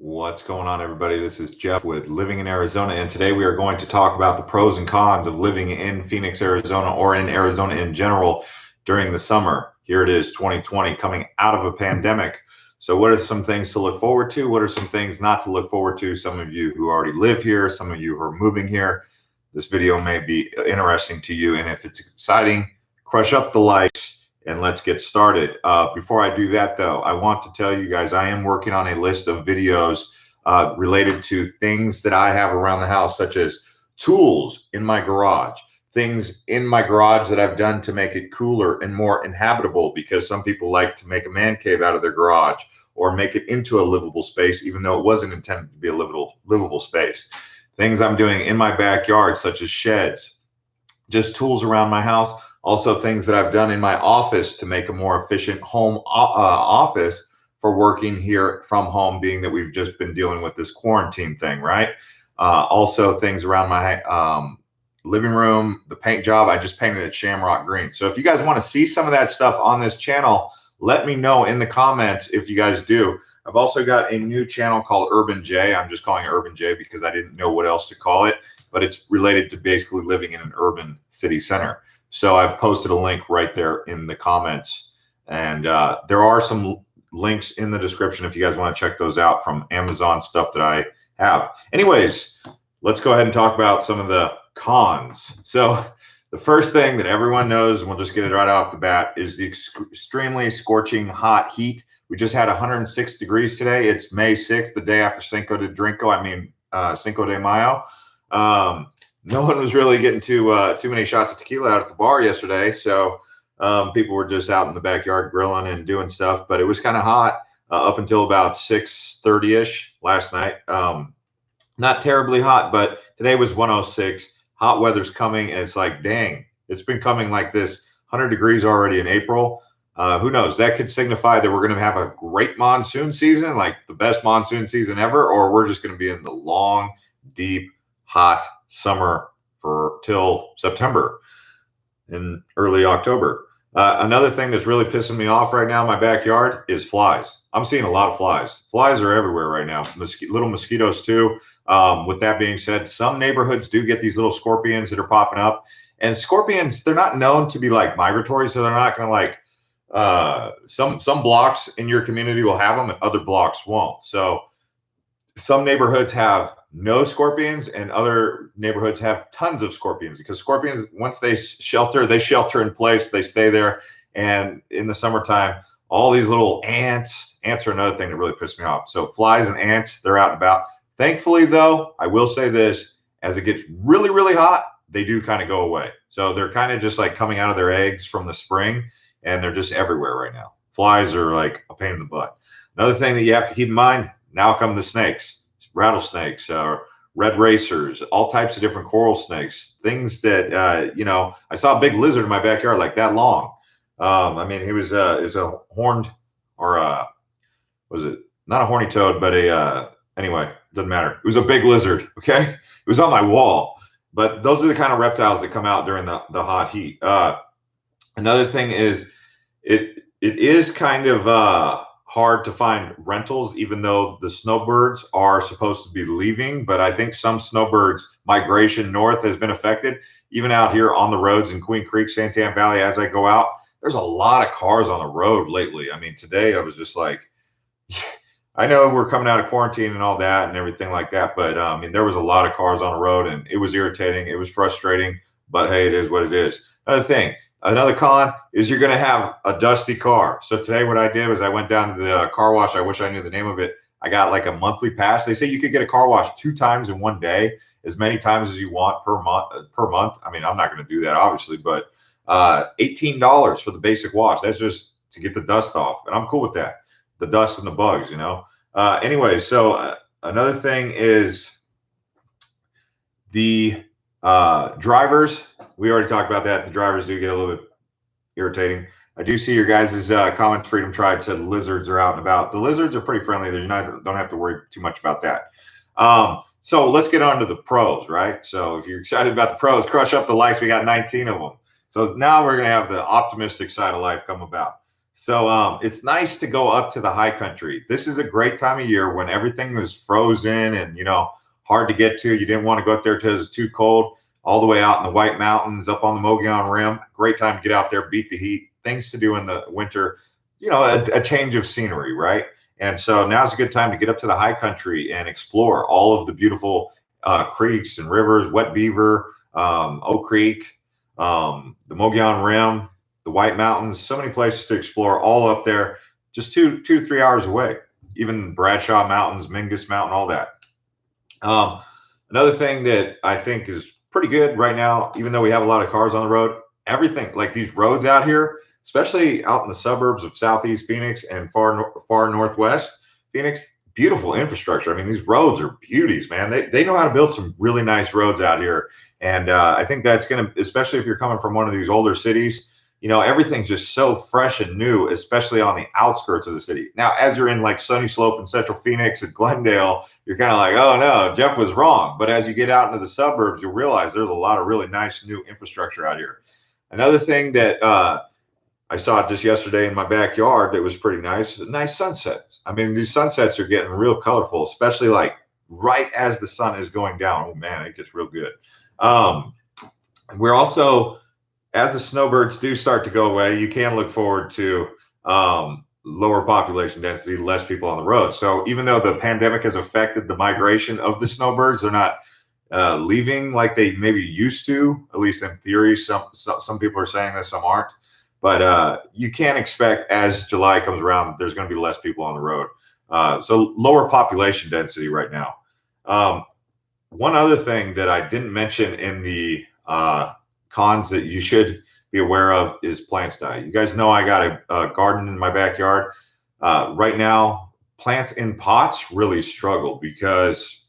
What's going on, everybody? This is Jeff with Living in Arizona, and today we are going to talk about the pros and cons of living in Phoenix, Arizona, or in Arizona in general during the summer. Here it is, 2020, coming out of a pandemic. So what are some things to look forward to? What are some things not to look forward to? Some of you who already live here, some of you who are moving here, this video may be interesting to you, and if it's exciting, crush up the likes and let's get started. Before I do that, though, I want to tell you guys I am working on a list of videos related to things that I have around the house, such as tools in my garage, things in my garage that I've done to make it cooler and more inhabitable, because some people like to make a man cave out of their garage or make it into a livable space, even though it wasn't intended to be a livable space. Things I'm doing in my backyard, such as sheds, just tools around my house. Also, things that I've done in my office to make a more efficient home office for working here from home, being that we've just been dealing with this quarantine thing, right? Also, things around my living room, the paint job. I just painted it shamrock green. So if you guys want to see some of that stuff on this channel, let me know in the comments if you guys do. I've also got a new channel called Urban J. I'm just calling it Urban J because I didn't know what else to call it, but it's related to basically living in an urban city center. So I've posted a link right there in the comments, and there are some links in the description if you guys want to check those out from Amazon stuff that I have. Anyways, let's go ahead and talk about some of the cons. So the first thing that everyone knows, and we'll just get it right off the bat, is the extremely scorching hot heat. We just had 106 degrees today. It's May 6th, the day after Cinco de Mayo. No one was really getting too many shots of tequila out at the bar yesterday, so people were just out in the backyard grilling and doing stuff. But it was kind of hot up until about 6:30ish last night. Not terribly hot, but today was 106. Hot weather's coming, and it's like, dang, it's been coming like this. 100 degrees already in April. Who knows? That could signify that we're going to have a great monsoon season, like the best monsoon season ever, or we're just going to be in the long, deep, hot summer for till September and early October. Another thing that's really pissing me off right now in my backyard is flies. I'm seeing a lot of flies. Flies are everywhere right now. Little mosquitoes too. With that being said, some neighborhoods do get these little scorpions that are popping up. And scorpions, they're not known to be like migratory, so they're not going to like some blocks in your community will have them and other blocks won't. So some neighborhoods have no scorpions and other neighborhoods have tons of scorpions, because scorpions, once they shelter in place, they stay there. And in the summertime, all these little ants are another thing that really pissed me off. So flies and ants, they're out and about. Thankfully, though, I will say this, as it gets really, really hot, they do kind of go away. So they're kind of just like coming out of their eggs from the spring, and they're just everywhere right now. Flies are like a pain in the butt. Another thing that you have to keep in mind, now come the snakes, rattlesnakes, red racers, all types of different coral snakes, things that, I saw a big lizard in my backyard, like that long. I mean, he was a horned, or was it not a horny toad, but anyway, doesn't matter. It was a big lizard. Okay. It was on my wall, but those are the kind of reptiles that come out during the hot heat. Another thing is it is kind of, hard to find rentals, even though the snowbirds are supposed to be leaving. But I think some snowbirds migration north has been affected. Even out here on the roads in Queen Creek, Santan Valley, as I go out, there's a lot of cars on the road lately. I mean, today I was just like, I know we're coming out of quarantine and all that and everything like that, but I mean, there was a lot of cars on the road, and it was irritating. It was frustrating, but hey, it is what it is. Another con is you're going to have a dusty car. So today what I did was I went down to the car wash. I wish I knew the name of it. I got like a monthly pass. They say you could get a car wash 2 times in one day, as many times as you want per month. I mean, I'm not going to do that, obviously, but $18 for the basic wash. That's just to get the dust off. And I'm cool with that. The dust and the bugs, Anyway, so another thing is the drivers. We already talked about that. The drivers do get a little bit irritating. I do see your guys' comments. Freedom Tried said lizards are out and about. The lizards are pretty friendly. Don't have to worry too much about that. So let's get on to the pros, right? So if you're excited about the pros, crush up the likes. We got 19 of them. So now we're going to have the optimistic side of life come about. So it's nice to go up to the high country. This is a great time of year when everything is frozen and hard to get to. You didn't want to go up there because it's too cold. All the way out in the White Mountains, up on the Mogollon Rim. Great time to get out there, beat the heat. Things to do in the winter. A change of scenery, right? And so now's a good time to get up to the high country and explore all of the beautiful creeks and rivers, Wet Beaver, Oak Creek, the Mogollon Rim, the White Mountains, so many places to explore, all up there, just 3 hours away. Even Bradshaw Mountains, Mingus Mountain, all that. Another thing that I think is pretty good right now, even though we have a lot of cars on the road, everything like these roads out here, especially out in the suburbs of Southeast Phoenix and far northwest Phoenix, beautiful infrastructure. I mean, these roads are beauties, man. They know how to build some really nice roads out here. And I think that's going to, especially if you're coming from one of these older cities, everything's just so fresh and new, especially on the outskirts of the city. Now, as you're in like Sunny Slope and Central Phoenix and Glendale, you're kind of like, oh no, Jeff was wrong. But as you get out into the suburbs, you'll realize there's a lot of really nice new infrastructure out here. Another thing that I saw just yesterday in my backyard that was pretty nice sunsets. I mean, these sunsets are getting real colorful, especially like right as the sun is going down. Oh man, it gets real good. We're also, as the snowbirds do start to go away, you can look forward to lower population density, less people on the road. So even though the pandemic has affected the migration of the snowbirds, they're not leaving like they maybe used to, at least in theory. Some people are saying this, some aren't. But you can't expect as July comes around, there's going to be less people on the road. So lower population density right now. One other thing that I didn't mention in the cons that you should be aware of is plants die. You guys know I got a garden in my backyard. Right now, plants in pots really struggle because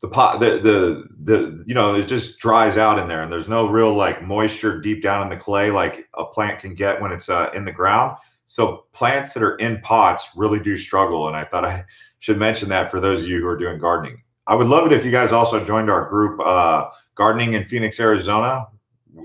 the pot, it just dries out in there, and there's no real like moisture deep down in the clay like a plant can get when it's in the ground. So plants that are in pots really do struggle, and I thought I should mention that for those of you who are doing gardening. I would love it if you guys also joined our group, Gardening in Phoenix, Arizona.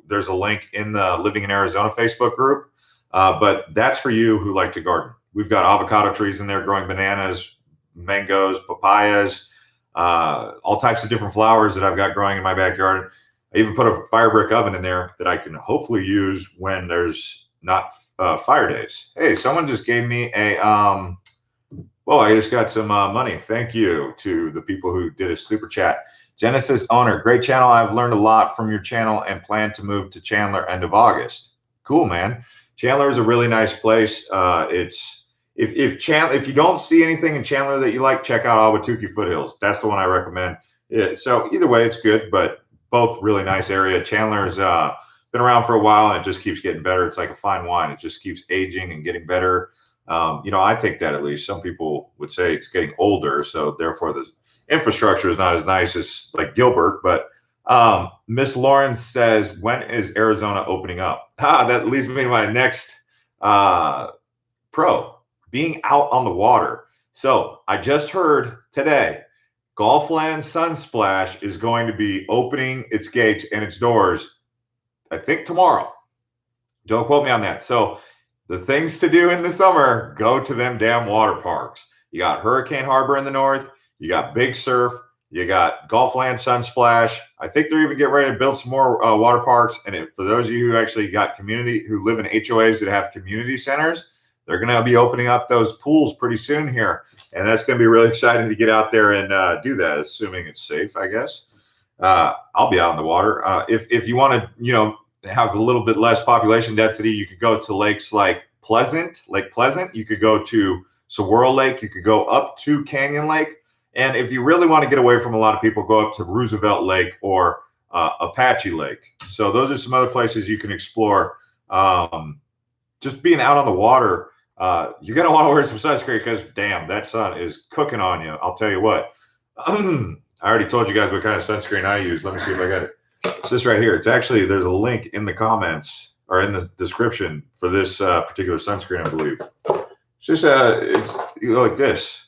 There's a link in the Living in Arizona Facebook group, but that's for you who like to garden. We've got avocado trees in there growing bananas, mangoes, papayas, all types of different flowers that I've got growing in my backyard. I even put a fire brick oven in there that I can hopefully use when there's not fire days. Hey, someone just gave me a well, I just got some money. Thank you to the people who did a super chat. Genesis owner, great channel. I've learned a lot from your channel and plan to move to Chandler end of August. Cool, man. Chandler is a really nice place. If you don't see anything in Chandler that you like, check out Ahwatukee Foothills. That's the one I recommend. So either way, it's good, but both really nice area. Chandler's been around for a while, and it just keeps getting better. It's like a fine wine. It just keeps aging and getting better. I think that at least. Some people would say it's getting older, so therefore the infrastructure is not as nice as like Gilbert. But Miss Lawrence says, when is Arizona opening up? That leads me to my next pro, being out on the water. So I just heard today, Gulfland Sunsplash is going to be opening its gates and its doors, I think tomorrow. Don't quote me on that. So the things to do in the summer, go to them damn water parks. You got Hurricane Harbor in the north. You got Big Surf. You got Gulfland Sunsplash. I think they're even getting ready to build some more water parks. And for those of you who actually got who live in HOAs that have community centers, they're going to be opening up those pools pretty soon here. And that's going to be really exciting to get out there and do that, assuming it's safe, I guess. I'll be out in the water. If you want to, have a little bit less population density, you could go to lakes like Lake Pleasant. You could go to Saguaro Lake. You could go up to Canyon Lake. And if you really want to get away from a lot of people, go up to Roosevelt Lake or Apache Lake. So those are some other places you can explore. Just being out on the water, you're going to want to wear some sunscreen because, damn, that sun is cooking on you. I'll tell you what. I already told you guys what kind of sunscreen I use. Let me see if I got it. It's this right here. It's actually, there's a link in the comments or in the description for this particular sunscreen, I believe. It's just, you go like this.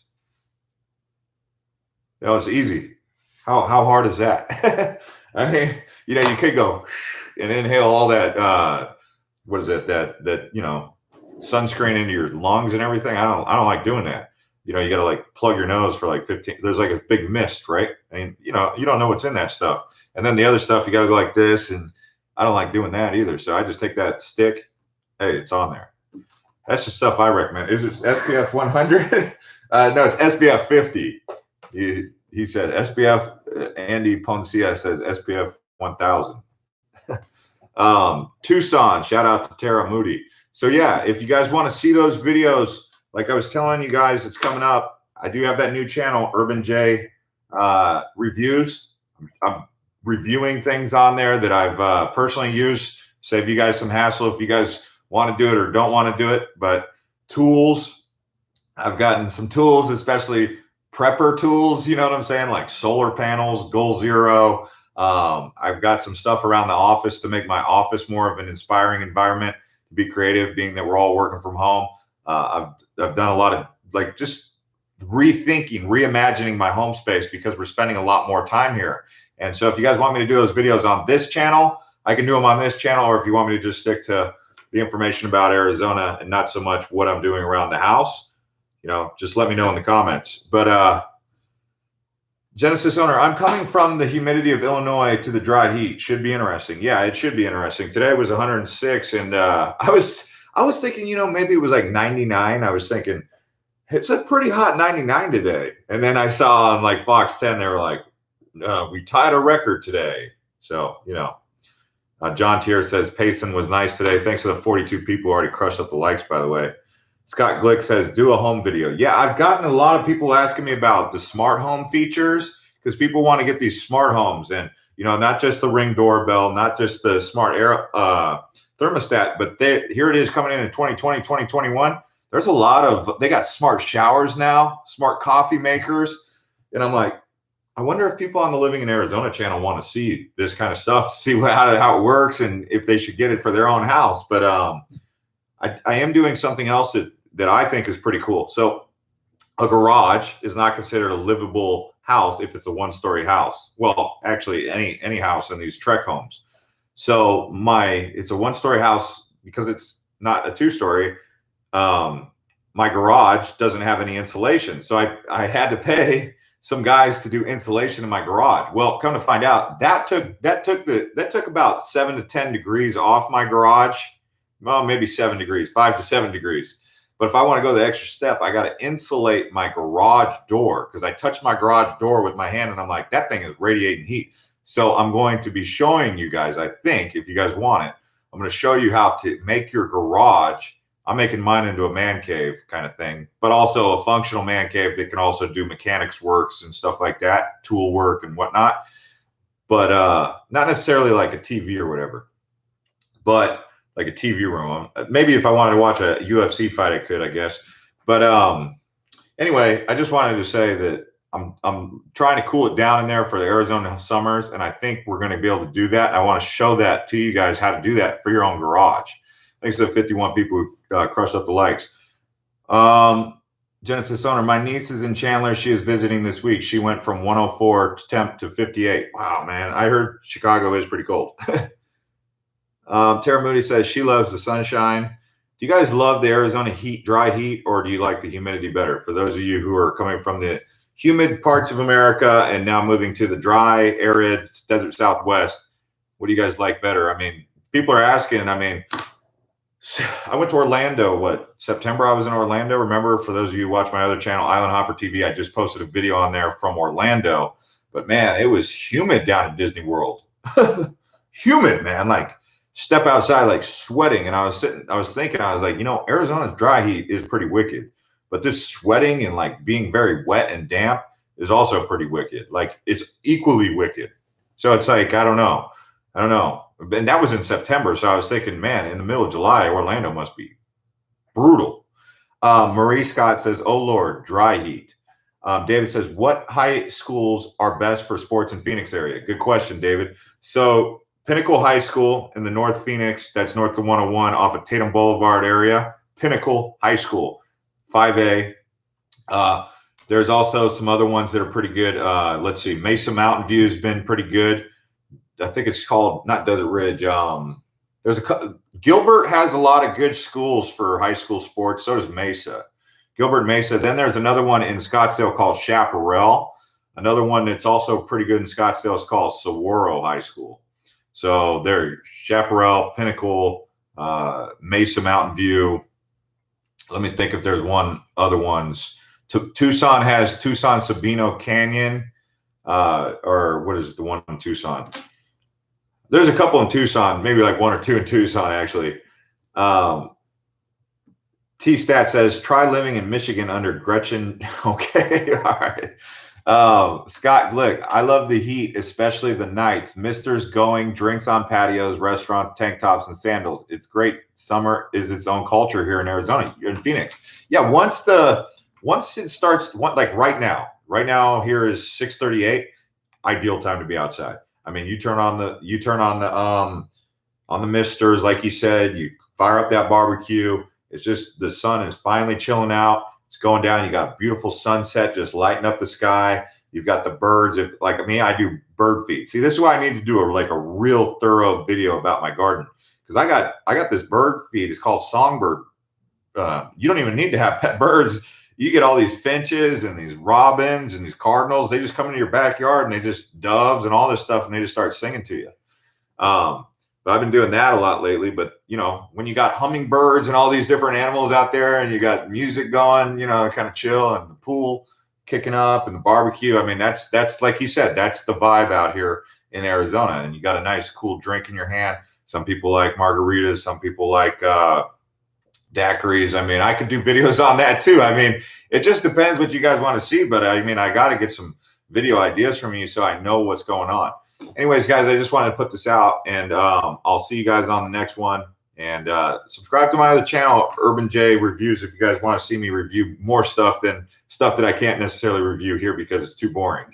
It's easy. How hard is that? I mean, you could go and inhale all that, what is it? That sunscreen into your lungs and everything. I don't like doing that. You know, you got to like plug your nose for like 15. There's like a big mist, right? I mean, you know, you don't know what's in that stuff. And then the other stuff, you got to go like this. And I don't like doing that either. So I just take that stick. Hey, it's on there. That's the stuff I recommend. Is it SPF 100? No, it's SPF 50. He said SPF. Andy Poncia says SPF 1000. Tucson, shout out to Tara Moody. So yeah, if you guys want to see those videos, like I was telling you guys, it's coming up. I do have that new channel, Urban J Reviews. I'm reviewing things on there that I've personally used. Save you guys some hassle if you guys want to do it or don't want to do it. But tools, I've gotten some tools, especially prepper tools, you know what I'm saying? Like solar panels, Goal Zero. I've got some stuff around the office to make my office more of an inspiring environment, to be creative, being that we're all working from home. I've done a lot of like just rethinking, reimagining my home space because we're spending a lot more time here. And so if you guys want me to do those videos on this channel, I can do them on this channel, or if you want me to just stick to the information about Arizona and not so much what I'm doing around the house, you know, just let me know in the comments. But Genesis owner, I'm coming from the humidity of Illinois to the dry heat. Should be interesting. Yeah, it should be interesting. Today was 106, and I was thinking, you know, maybe it was like 99. I was thinking it's a pretty hot 99 today, and then I saw on like Fox 10 they were like, we tied a record today. So you know, John Tier says Payson was nice today. Thanks to the 42 people who already crushed up the likes, by the way. Scott Glick says, do a home video. Yeah, I've gotten a lot of people asking me about the smart home features because people want to get these smart homes and, you know, not just the Ring doorbell, not just the smart air thermostat, but here it is coming in 2020, 2021. There's a lot of, they got smart showers now, smart coffee makers. And I'm like, I wonder if people on the Living in Arizona channel want to see this kind of stuff, to see how it works and if they should get it for their own house. But I am doing something else that I think is pretty cool. So a garage is not considered a livable house if it's a one-story house. Well, actually any house in these Trek homes. So it's a one-story house because it's not a two-story. My garage doesn't have any insulation. So I had to pay some guys to do insulation in my garage. Well, come to find out, that took about 7 to 10 degrees off my garage. Well, maybe 7 degrees, 5 to 7 degrees. But if I want to go the extra step, I got to insulate my garage door because I touched my garage door with my hand and I'm like, that thing is radiating heat. So I'm going to be showing you guys, I think, if you guys want it, I'm going to show you how to make your garage. I'm making mine into a man cave kind of thing, but also a functional man cave that can also do mechanics works and stuff like that, tool work and whatnot. But not necessarily like a TV or whatever, but like a TV room. Maybe if I wanted to watch a UFC fight, I could, I guess. But anyway, I just wanted to say that I'm trying to cool it down in there for the Arizona summers, and I think we're going to be able to do that. I want to show that to you guys how to do that for your own garage. Thanks to the 51 people who crushed up the likes. Genesis owner, my niece is in Chandler. She is visiting this week. She went from 104 temp to 58. Wow, man. I heard Chicago is pretty cold. Tara Moody says she loves the sunshine. Do you guys love the Arizona heat, dry heat, or do you like the humidity better? For those of you who are coming from the humid parts of America and now moving to the dry, arid desert Southwest, what do you guys like better? I mean, people are asking. I mean, I went to Orlando, September I was in Orlando. Remember, for those of you who watch my other channel, Island Hopper TV, I just posted a video on there from Orlando. But man, it was humid down at Disney World. Humid, man. Like, step outside like sweating, and I was thinking, I was like, you know, Arizona's dry heat is pretty wicked, but this sweating and like being very wet and damp is also pretty wicked. Like, it's equally wicked. So it's like, I don't know, and that was in September. So I was thinking, man, in the middle of July, Orlando must be brutal. Marie Scott says, oh Lord, dry heat. David says, what high schools are best for sports in Phoenix area? Good question, David. So Pinnacle High School in the North Phoenix, that's north of 101 off of Tatum Boulevard area. Pinnacle High School, 5A. There's also some other ones that are pretty good. Let's see, Mesa Mountain View has been pretty good. I think it's called, not Desert Ridge. Gilbert has a lot of good schools for high school sports. So does Mesa. Gilbert, Mesa. Then there's another one in Scottsdale called Chaparral. Another one that's also pretty good in Scottsdale is called Saguaro High School. So there, Chaparral, Pinnacle, Mesa, Mountain View. Let me think if there's one other ones. Tucson has Tucson Sabino Canyon, or what is the one in Tucson? There's a couple in Tucson, maybe like one or two in Tucson, actually. T-Stat says, try living in Michigan under Gretchen. Okay, all right. Scott Glick, I love the heat, especially the nights. Misters going, drinks on patios, restaurants, tank tops, and sandals. It's great. Summer is its own culture here in Arizona, in Phoenix. Yeah, once it starts, like right now here is 6:38, ideal time to be outside. I mean, you turn on the misters, like you said, you fire up that barbecue. It's just the sun is finally chilling out. It's going down. You got a beautiful sunset just lighting up the sky. You've got the birds. If like me, I do bird feed. See, this is why I need to do a real thorough video about my garden, because I got this bird feed. It's called Songbird. You don't even need to have pet birds. You get all these finches and these robins and these cardinals. They just come into your backyard and they just doves and all this stuff, and they just start singing to you. But I've been doing that a lot lately. But when you got hummingbirds and all these different animals out there, and you got music going, kind of chill, and the pool kicking up and the barbecue. I mean, that's like you said, that's the vibe out here in Arizona. And you got a nice, cool drink in your hand. Some people like margaritas. Some people like daiquiris. I mean, I could do videos on that too. I mean, it just depends what you guys want to see. But I mean, I got to get some video ideas from you so I know what's going on. Anyways, guys, I just wanted to put this out, and I'll see you guys on the next one. And subscribe to my other channel, Urban J Reviews, if you guys want to see me review more stuff than stuff that I can't necessarily review here because it's too boring.